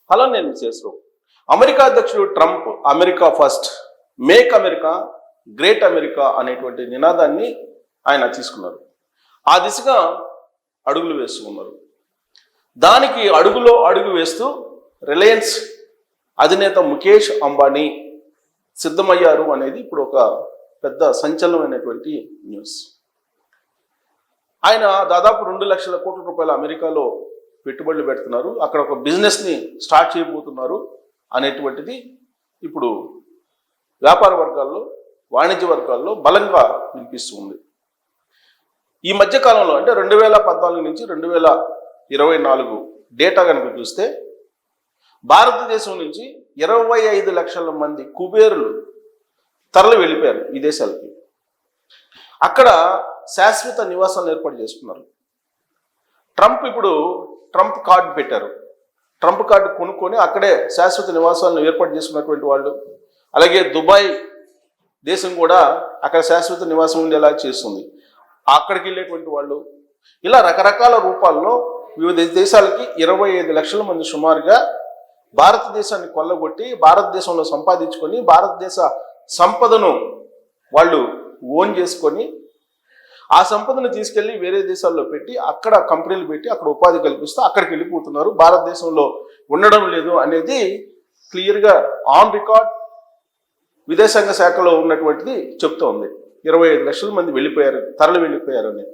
Hello, నేను మిసేస్రావు. America అధ్యక్షుడు Trump America first, make America great America అనేటువంటి నినాదాన్ని ఆయన తీసుకున్నారు. ఆ దిశగా అడుగులు వేస్తూ ఉన్నారు. దానికి అడుగులో అడుగు వేస్తూ రిలయన్స్ అధినేత ముఖేష్ అంబానీ సిద్ధమయ్యారు అనేది ఇప్పుడు ఒక పెద్ద సంచలనమైనటువంటి న్యూస్. ఆయన దాదాపు 2 లక్షల కోట్ల రూపాయల అమెరికాలో పెట్టుబడులు పెడుతున్నారు, అక్కడ ఒక బిజినెస్ని స్టార్ట్ చేయబోతున్నారు అనేటువంటిది ఇప్పుడు వ్యాపార వర్గాల్లో, వాణిజ్య వర్గాల్లో బలంగా వినిపిస్తుంది. ఈ మధ్యకాలంలో అంటే 2014 నుంచి 2024 డేటా కనుక చూస్తే భారతదేశం నుంచి 25 లక్షల మంది కుబేరులు తరలి వెళ్ళిపోయారు విదేశాలకి. అక్కడ శాశ్వత నివాసాలను ఏర్పాటు చేసుకున్నారు. ట్రంప్ కార్డు పెట్టారు. ట్రంప్ కార్డు కొనుక్కొని అక్కడే శాశ్వత నివాసాలను ఏర్పాటు చేసుకున్నటువంటి వాళ్ళు, అలాగే దుబాయ్ దేశం కూడా అక్కడ శాశ్వత నివాసం ఉండేలా చేస్తుంది. అక్కడికి వెళ్ళేటువంటి వాళ్ళు ఇలా రకరకాల రూపాల్లో వివిధ దేశాలకి 25 లక్షల మంది సుమారుగా భారతదేశాన్ని కొల్లగొట్టి భారతదేశంలో సంపాదించుకొని భారతదేశ సంపదను వాళ్ళు ఓన్ చేసుకొని ఆ సంపదను తీసుకెళ్లి వేరే దేశాల్లో పెట్టి అక్కడ కంపెనీలు పెట్టి అక్కడ ఉపాధి కల్పిస్తూ అక్కడికి వెళ్ళిపోతున్నారు. భారతదేశంలో ఉండడం లేదు అనేది క్లియర్గా ఆన్ రికార్డ్ విదేశాంగ శాఖలో ఉన్నటువంటిది చెప్తూ ఉంది. 25 లక్షల మంది తరలి వెళ్ళిపోయారు అని.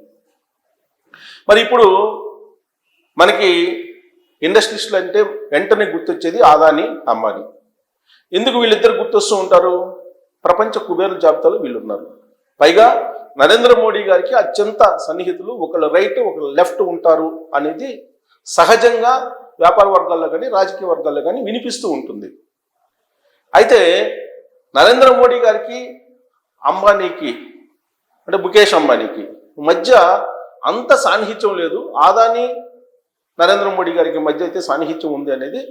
మరి ఇప్పుడు మనకి ఇండస్ట్రీస్లు అంటే వెంటనే గుర్తొచ్చేది అదానీ, అంబానీ. ఎందుకు వీళ్ళిద్దరు గుర్తొస్తూ ఉంటారు? ప్రపంచ కుబేరుల జాబితాలో వీళ్ళున్నారు. పైగా నరేంద్ర మోడీ గారికి అత్యంత సన్నిహితులు, ఒకళ్ళు రైట్ ఒకళ్ళు లెఫ్ట్ ఉంటారు అనేది సహజంగా వ్యాపార వర్గాల్లో కానీ రాజకీయ వర్గాల్లో కానీ వినిపిస్తూ ఉంటుంది. అయితే నరేంద్ర మోడీ గారికి అంబానీకి అంటే ముఖేష్ అంబానీకి మధ్య అంత సాన్నిహిత్యం లేదు. అదానీ నరేంద్ర మోడీ గారికి మధ్య అయితే సాన్నిహిత్యం ఉంది అనేది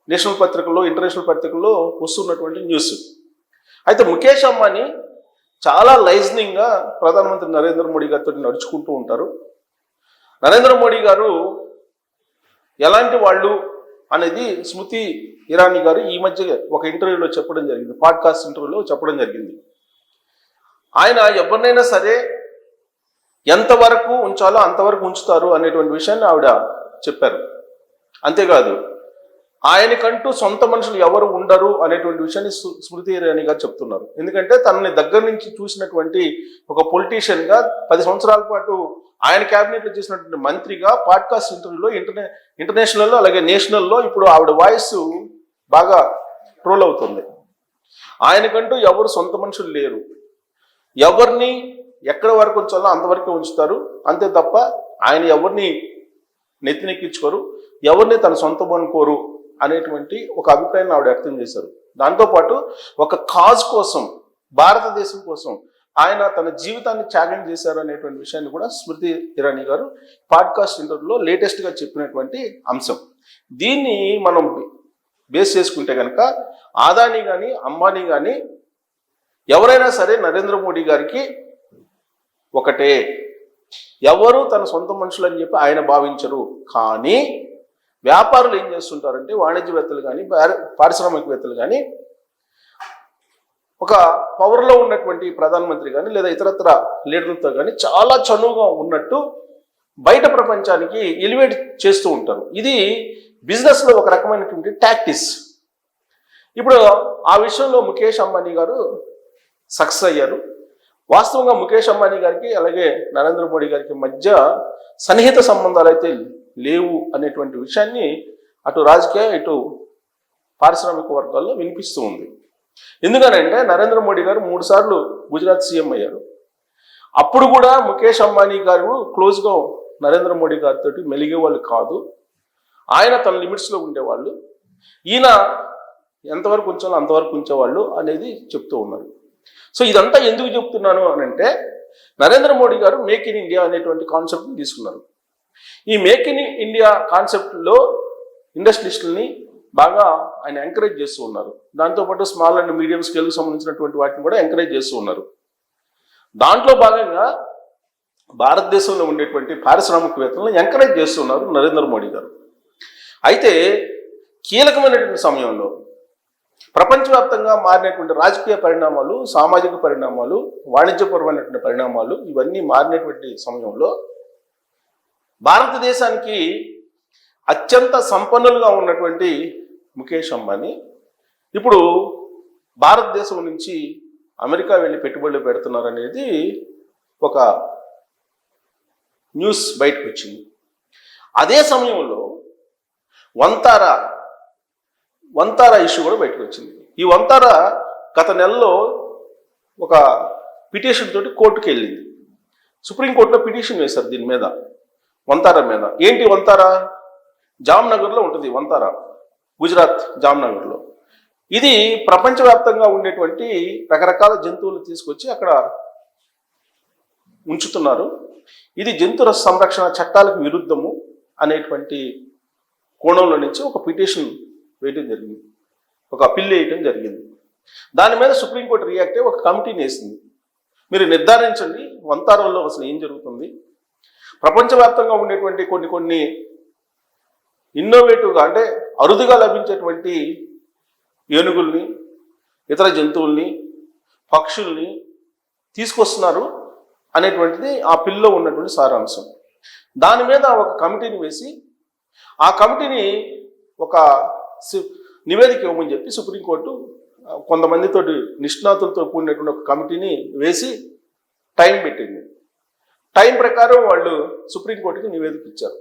నేషనల్ పత్రికల్లో, ఇంటర్నేషనల్ పత్రికల్లో వస్తున్నటువంటి న్యూస్. అయితే ముఖేష్ అంబానీ చాలా లైజనింగ్గా ప్రధానమంత్రి నరేంద్ర మోడీ గారితో నడుచుకుంటూ ఉంటారు. నరేంద్ర మోడీ గారు ఎలాంటి వాళ్ళు అనేది స్మృతి ఇరానీ గారు ఈ మధ్య ఒక ఇంటర్వ్యూలో చెప్పడం జరిగింది, పాడ్కాస్ట్ ఇంటర్వ్యూలో చెప్పడం జరిగింది. ఆయన ఎవరినైనా సరే ఎంతవరకు ఉంచాలో అంతవరకు ఉంచుతారు అనేటువంటి విషయాన్ని ఆవిడ చెప్పారు. అంతేకాదు ఆయనకంటూ సొంత మనుషులు ఎవరు ఉండరు అనేటువంటి విషయాన్ని స్మృతి ఇరానీ గారు చెప్తున్నారు. ఎందుకంటే తనని దగ్గర నుంచి చూసినటువంటి ఒక పొలిటీషియన్గా 10 సంవత్సరాల పాటు ఆయన క్యాబినెట్లో చేసినటువంటి మంత్రిగా పాడ్కాస్ట్ ఇంటర్వ్యూలో ఇంటర్నేషనల్లో అలాగే నేషనల్లో ఇప్పుడు ఆవిడ వాయిస్ బాగా ట్రోల్ అవుతుంది. ఆయనకంటూ ఎవరు సొంత మనుషులు లేరు, ఎవరిని ఎక్కడ వరకు ఉంచాలో అంతవరకే ఉంచుతారు, అంతే తప్ప ఆయన ఎవరిని నెత్తినెక్కించుకోరు, ఎవరిని తన సొంతం అనుకోరు అనేటువంటి ఒక అభిప్రాయాన్ని ఆవిడ వ్యక్తం చేశారు. దాంతోపాటు ఒక కాజ్ కోసం, భారతదేశం కోసం ఆయన తన జీవితాన్ని త్యాగం చేశారు అనేటువంటి విషయాన్ని కూడా స్మృతి ఇరానీ గారు పాడ్కాస్ట్ ఇంటర్వ్యూలో లేటెస్ట్గా చెప్పినటువంటి అంశం. దీన్ని మనం బేస్ చేసుకుంటే కనుక అదానీ కానీ అంబానీ కానీ ఎవరైనా సరే నరేంద్ర మోడీ గారికి ఒకటే, ఎవరు తన సొంత మనుషులు అని చెప్పి ఆయన భావించరు. కానీ వ్యాపారులు ఏం చేస్తుంటారంటే వాణిజ్యవేత్తలు కానీ పారిశ్రామికవేత్తలు కానీ ఒక పవర్లో ఉన్నటువంటి ప్రధానమంత్రి కానీ లేదా ఇతరత్ర లీడర్లతో కానీ చాలా చనువుగా ఉన్నట్టు బయట ప్రపంచానికి ఎలివేట్ చేస్తూ ఉంటారు. ఇది బిజినెస్లో ఒక రకమైనటువంటి టాక్టిక్స్. ఇప్పుడు ఆ విషయంలో ముఖేష్ అంబానీ గారు సక్సెస్ అయ్యారు. వాస్తవంగా ముఖేష్ అంబానీ గారికి అలాగే నరేంద్ర మోడీ గారికి మధ్య సన్నిహిత సంబంధాలు అయితే లేవు అనేటువంటి విషయాన్ని అటు రాజకీయ ఇటు పారిశ్రామిక వర్గాల్లో వినిపిస్తూ ఉంది. ఎందుకనంటే నరేంద్ర మోడీ గారు 3 సార్లు గుజరాత్ సీఎం అయ్యారు. అప్పుడు కూడా ముఖేష్ అంబానీ గారు క్లోజ్గా నరేంద్ర మోడీ గారితో మెలిగేవాళ్ళు కాదు, ఆయన తన లిమిట్స్లో ఉండేవాళ్ళు, ఈయన ఎంతవరకు ఉంచాలో అంతవరకు ఉంచేవాళ్ళు అనేది చెప్తూ ఉన్నారు. సో ఇదంతా ఎందుకు చెప్తున్నాను అని అంటే నరేంద్ర మోడీ గారు మేక్ ఇన్ ఇండియా అనేటువంటి కాన్సెప్ట్ని తీసుకున్నారు. ఈ మేక్ ఇన్ ఇండియా కాన్సెప్ట్లో ఇండస్ట్రీస్ని బాగా ఆయన ఎంకరేజ్ చేస్తూ ఉన్నారు. దాంతోపాటు స్మాల్ అండ్ మీడియం స్కేల్కి సంబంధించినటువంటి వాటిని కూడా ఎంకరేజ్ చేస్తూ ఉన్నారు. దాంట్లో భాగంగా భారతదేశంలో ఉండేటువంటి పారిశ్రామికవేత్తలను ఎంకరేజ్ చేస్తున్నారు నరేంద్ర మోడీ గారు. అయితే కీలకమైనటువంటి సమయంలో ప్రపంచవ్యాప్తంగా మారినటువంటి రాజకీయ పరిణామాలు, సామాజిక పరిణామాలు, వాణిజ్యపరమైనటువంటి పరిణామాలు ఇవన్నీ మారినటువంటి సమయంలో భారతదేశానికి అత్యంత సంపన్నులుగా ఉన్నటువంటి ముఖేష్ అంబానీ ఇప్పుడు భారతదేశం నుంచి అమెరికా వెళ్ళి పెట్టుబడులు పెడుతున్నారు అనేది ఒక న్యూస్ బయటకు వచ్చింది. అదే సమయంలో వంతారా ఇష్యూ కూడా బయటకు వచ్చింది. ఈ వంతారా గత నెలలో ఒక పిటిషన్ తోటి కోర్టుకు వెళ్ళింది. సుప్రీంకోర్టులో పిటిషన్ వేశారు దీని మీద, వంతారా మీద. ఏంటి వంతారా? జామ్నగర్లో ఉంటుంది వంతారా, గుజరాత్ జామ్నగర్లో. ఇది ప్రపంచవ్యాప్తంగా ఉండేటువంటి రకరకాల జంతువులు తీసుకొచ్చి అక్కడ ఉంచుతున్నారు. ఇది జంతువుల సంరక్షణ చట్టాలకు విరుద్ధము అనేటువంటి కోణంలో నుంచి ఒక పిటిషన్ వేయడం జరిగింది, ఒక అప్పీల్ వేయటం జరిగింది. దాని మీద సుప్రీంకోర్టు రియాక్ట్ అయ్యి ఒక కమిటీని వేసింది. మీరు నిర్ధారించండి వంతారాలో అసలు ఏం జరుగుతుంది. ప్రపంచవ్యాప్తంగా ఉండేటువంటి కొన్ని ఇన్నోవేటివ్గా అంటే అరుదుగా లభించేటువంటి ఏనుగుల్ని, ఇతర జంతువుల్ని, పక్షుల్ని తీసుకొస్తున్నారు అనేటువంటిది ఆ పిల్లో ఉన్నటువంటి సారాంశం. దాని మీద ఒక కమిటీని వేసి ఆ కమిటీని ఒక నివేదిక ఇవ్వమని చెప్పి సుప్రీంకోర్టు కొంతమందితోటి నిష్ణాతులతో కూడినటువంటి ఒక కమిటీని వేసి టైం పెట్టింది. టైం ప్రకారం వాళ్ళు సుప్రీంకోర్టుకి నివేదిక ఇచ్చారు.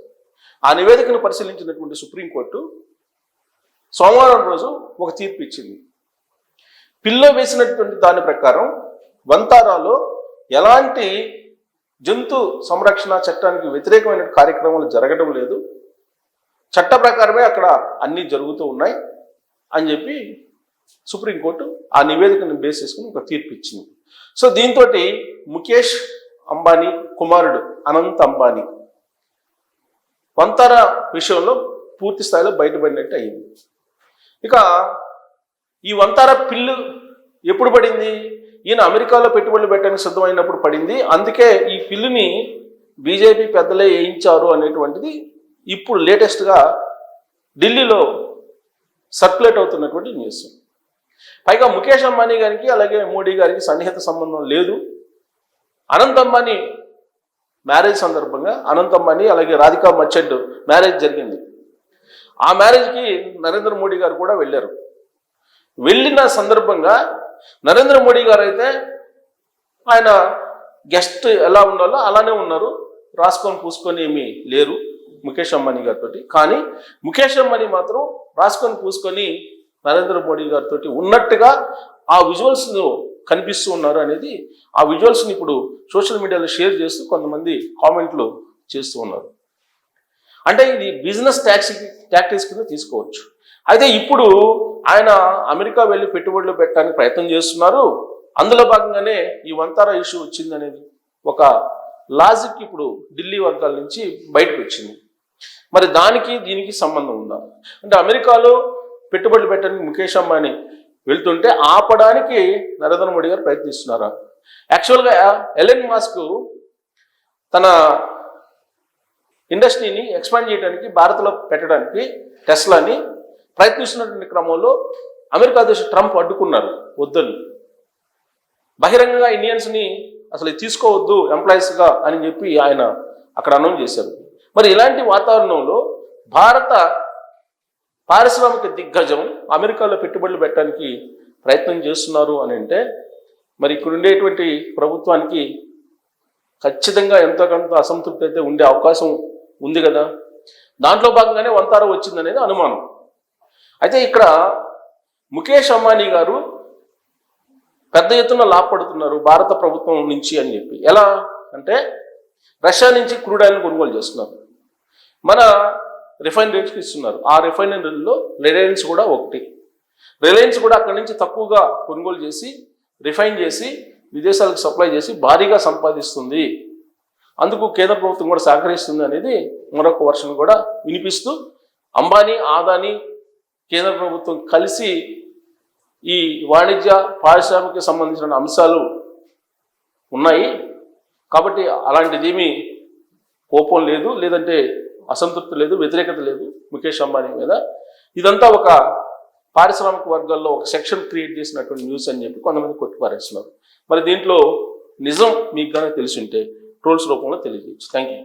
ఆ నివేదికను పరిశీలించినటువంటి సుప్రీంకోర్టు సోమవారం రోజు ఒక తీర్పు ఇచ్చింది. పిల్లో వేసినటువంటి దాని ప్రకారం వంతారాలో ఎలాంటి జంతు సంరక్షణ చట్టానికి వ్యతిరేకమైన కార్యక్రమాలు జరగడం లేదు, చట్ట ప్రకారమే అక్కడ అన్నీ జరుగుతూ ఉన్నాయి అని చెప్పి సుప్రీంకోర్టు ఆ నివేదికను బేస్ చేసుకుని ఒక తీర్పు ఇచ్చింది. సో దీంతో ముఖేష్ అంబానీ కుమారుడు అనంత్ అంబానీ వంతారా విషయంలో పూర్తి స్థాయిలో బయటపడినట్టు అయింది. ఇక ఈ వంతారా పిల్లు ఎప్పుడు పడింది? ఈయన అమెరికాలో పెట్టుబడులు పెట్టడానికి సిద్ధమైనప్పుడు పడింది. అందుకే ఈ పిల్లుని బీజేపీ పెద్దలే వేయించారు అనేటువంటిది ఇప్పుడు లేటెస్ట్గా ఢిల్లీలో సర్క్యులేట్ అవుతున్నటువంటి న్యూస్. పైగా ముఖేష్ అంబానీ గారికి అలాగే మోడీ గారికి సన్నిహిత సంబంధం లేదు. అనంత్ అంబానీ మ్యారేజ్ సందర్భంగా అనంత్ అంబానీ అలాగే రాధికా మర్చెంట్ మ్యారేజ్ జరిగింది. ఆ మ్యారేజ్కి నరేంద్ర మోడీ గారు కూడా వెళ్ళారు. వెళ్ళిన సందర్భంగా నరేంద్ర మోడీ గారు అయితే ఆయన గెస్ట్ ఎలా ఉండాలో అలానే ఉన్నారు, రాసుకొని పూసుకొని ఏమీ లేరు ముఖేష్ అంబానీ గారితో. కానీ ముఖేష్ అంబానీ మాత్రం రాసుకొని పూసుకొని నరేంద్ర మోడీ గారితో ఉన్నట్టుగా ఆ విజువల్స్ కనిపిస్తూ ఉన్నారు అనేది, ఆ విజువల్స్ని ఇప్పుడు సోషల్ మీడియాలో షేర్ చేస్తూ కొంతమంది కామెంట్లు చేస్తూ ఉన్నారు. అంటే ఇది బిజినెస్ టాక్టిక్స్ కింద తీసుకోవచ్చు. అయితే ఇప్పుడు ఆయన అమెరికా వెళ్ళి పెట్టుబడులు పెట్టడానికి ప్రయత్నం చేస్తున్నారు. అందులో భాగంగానే ఈ వంతారా ఇష్యూ వచ్చింది అనేది ఒక లాజిక్ ఇప్పుడు ఢిల్లీ వర్గాల నుంచి బయటకు వచ్చింది. మరి దానికి దీనికి సంబంధం ఉందా? అంటే అమెరికాలో పెట్టుబడులు పెట్టడానికి ముఖేష్ అంబానీ వెళ్తుంటే ఆపడానికి నరేంద్ర మోడీ గారు ప్రయత్నిస్తున్నారా? యాక్చువల్గా ఎలన్ మస్క్ తన ఇండస్ట్రీని ఎక్స్పాండ్ చేయడానికి భారత్లో పెట్టడానికి టెస్లాని ప్రయత్నిస్తున్నటువంటి క్రమంలో అమెరికా అధ్యక్షుడు ట్రంప్ అడ్డుకున్నారు, వద్దని. బహిరంగంగా ఇండియన్స్ని అసలు తీసుకోవద్దు ఎంప్లాయీస్గా అని చెప్పి ఆయన అక్కడ అనౌన్స్ చేశారు. మరి ఇలాంటి వాతావరణంలో భారత పారిశ్రామిక దిగ్గజం అమెరికాలో పెట్టుబడులు పెట్టడానికి ప్రయత్నం చేస్తున్నారు అని అంటే మరి ఇక్కడ ఉండేటువంటి ప్రభుత్వానికి ఖచ్చితంగా ఎంతో కొంత అసంతృప్తి అయితే ఉండే అవకాశం ఉంది కదా. దాంట్లో భాగంగానే వంతారా వచ్చిందనేది అనుమానం. అయితే ఇక్కడ ముఖేష్ అంబానీ గారు పెద్ద ఎత్తున లాభపడుతున్నారు భారత ప్రభుత్వం నుంచి అని చెప్పి. ఎలా అంటే రష్యా నుంచి క్రూడ్ ఆయిల్ని కొనుగోలు చేస్తున్నారు, మన రిఫైనరీస్కి ఇస్తున్నారు. ఆ రిఫైనరీల్లో రిలయన్స్ కూడా ఒకటి. రిలయన్స్ కూడా అక్కడి నుంచి తక్కువగా కొనుగోలు చేసి రిఫైన్ చేసి విదేశాలకు సప్లై చేసి భారీగా సంపాదిస్తుంది. అందుకు కేంద్ర ప్రభుత్వం కూడా సహకరిస్తుంది అనేది మరొక వర్షన్ కూడా వినిపిస్తూ అంబానీ ఆదానీ కేంద్ర ప్రభుత్వం కలిసి ఈ వాణిజ్య పారిశ్రామిక సంబంధించిన అంశాలు ఉన్నాయి కాబట్టి అలాంటిదేమీ కోపం లేదు, లేదంటే అసంతృప్తి లేదు, వ్యతిరేకత లేదు ముఖేష్ అంబానీ మీద. ఇదంతా ఒక పారిశ్రామిక వర్గాల్లో ఒక సెక్షన్ క్రియేట్ చేసినటువంటి న్యూస్ అని చెప్పి కొంతమంది కొట్టిపారేస్తున్నారు. మరి దీంట్లో నిజం మీకు కానీ తెలిసి ఉంటే ట్రోల్స్ రూపంలో తెలియజేయచ్చు. Thank you.